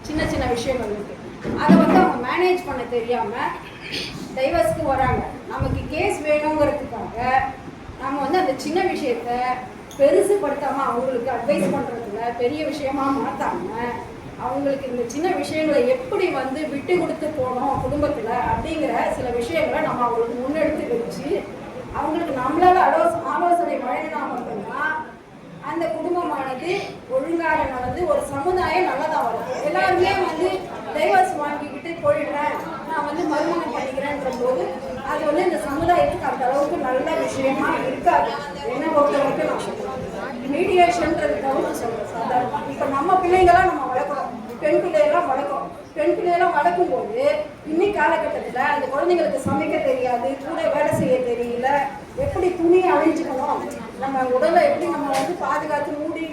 சின்ன சின்ன விஷயங்கள் இருக்குது. அதை வந்து அவங்க மேனேஜ் பண்ண தெரியாமல் டைவர்ஸ்க்கு வராங்க. நமக்கு கேஸ் வேணுங்கிறதுக்காக நம்ம வந்து அந்த சின்ன விஷயத்த பெருசுப்படுத்தாமல் அவங்களுக்கு அட்வைஸ் பண்ணுறதுல பெரிய விஷயமா மாற்றாமல் அவங்களுக்கு இந்த சின்ன விஷயங்களை எப்படி வந்து விட்டு கொடுத்து போகணும் குடும்பத்தில் அப்படிங்கிற சில விஷயங்களை நம்ம அவங்களுக்கு முன்னெடுத்து வச்சு அவங்களுக்கு நம்மளால் ஆலோசனை வழங்கினா மட்டும்தான் அந்த குடும்பமானது ஒழுங்காக நடந்து ஒரு சமுதாயம் நல்லதாக வரும். எல்லாருமே வந்து டைவர்ஸ் வாங்கிக்கிட்டு போயிடுறேன், நான் வந்து மறுமணம் பண்ணிக்கிறேன்ற போது அது வந்து இந்த சமுதாயத்துக்கு அந்த அளவுக்கு நல்ல விஷயமா இருக்காது. என்ன பொறுத்தவரைக்கும் நான் சொல்றேன், மீடியேஷன்றது தவிர்த்து சொல்றேன். சாதாரண இப்போ நம்ம பிள்ளைங்களாம் நம்ம வளர்க்குறோம், பெண் பிள்ளைகளாம் வளர்க்குறோம். பெண் பிள்ளைகளாம் வளர்க்கும் போது இன்னைக்கு காலகட்டத்தில் அந்த குழந்தைங்களுக்கு சமைக்க தெரியாது, கூட வேலை செய்ய தெரியல, எப்படி துணியை அழிஞ்சுக்கணும், நம்ம உடலை எப்படி நம்ம வந்து பாதுகாத்து மூடி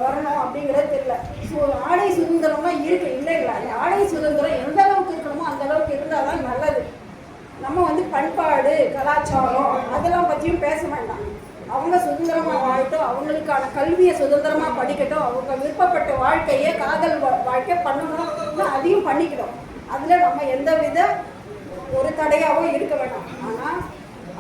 வரணும் அப்படிங்கிறது தெரியல. ஸோ ஆடை சுதந்திரம்லாம் இருக்கு, இல்லை இல்லை. ஆடை சுதந்திரம் எந்த அளவுக்கு இருக்கணுமோ அந்த அளவுக்கு இருந்தால் தான் நல்லது. நம்ம வந்து பண்பாடு கலாச்சாரம் அதெல்லாம் பற்றியும் பேச வேண்டாம். அவங்க சுதந்திரமாக வாழட்டும், அவங்களுக்கான கல்வியை சுதந்திரமாக படிக்கட்டும், அவங்க விருப்பப்பட்ட வாழ்க்கையை காதல் வாழ்க்கை பண்ணணும், அதையும் பண்ணிக்கணும். அதில் நம்ம எந்த வித ஒரு தடையாகவும் இருக்க வேண்டாம். ஆனால்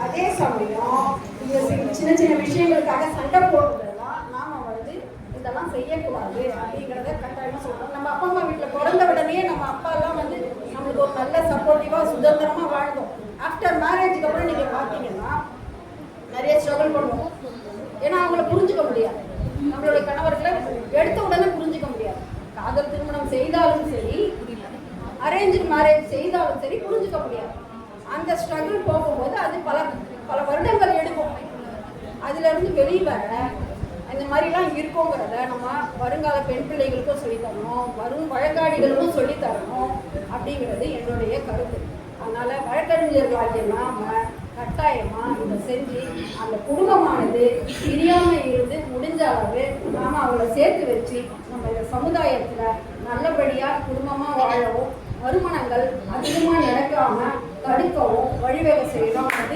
அதே சமயம் இந்த சின்ன சின்ன விஷயங்களுக்காக சண்டை போடுறதெல்லாம் நாம் வந்து இதெல்லாம் செய்யக்கூடாது அப்படிங்கிறத கட்டாயமாக சொல்கிறோம். நம்ம அப்பா அம்மா வீட்டில் பிறந்த உடனே நம்ம அப்பாலாம் வந்து நம்மளுக்கு ஒரு நல்ல சப்போர்ட்டிவாக சுதந்திரமாக வாழ்ந்தோம். ஆஃப்டர் மேரேஜுக்கு அப்புறம் நீங்கள் பார்த்தீங்கன்னா நிறைய ஸ்ட்ரகிள் பண்ணுவோம். ஏன்னா அவங்கள புரிஞ்சுக்க முடியாது, நம்மளுடைய கணவர்களை எடுத்த உடனே புரிஞ்சுக்க முடியாது. காதல் திருமணம் செய்தாலும் சரி, அரேஞ்சு மேரேஜ் செய்தாலும் சரி புரிஞ்சுக்க முடியாது. அந்த ஸ்ட்ரகிள் போகும்போது அது பல வருடங்கள் எடுக்கும். அதுலேருந்து வெளியே வர இந்த மாதிரிலாம் இருக்கோங்கிறத நம்ம வருங்கால பெண் பிள்ளைகளுக்கும் சொல்லித்தரணும், வரும் வழக்காடிகளுக்கும் சொல்லித்தரணும் அப்படிங்கிறது என்னுடைய கருத்து. அதனால் வழக்கறிஞர்களாகிய நாம் கட்டாயமாக இதை செஞ்சு அந்த குடும்பமானது பிரியாமல் இருந்து முடிஞ்ச அளவு நாம் அவங்கள சேர்த்து வச்சு நம்ம இந்த சமுதாயத்தில் நல்லபடியாக குடும்பமாக வாழவும், மறுமணங்கள் அதிகமாக நடக்காமல் தடுக்கவும் வழிவகை செய்யணும். அது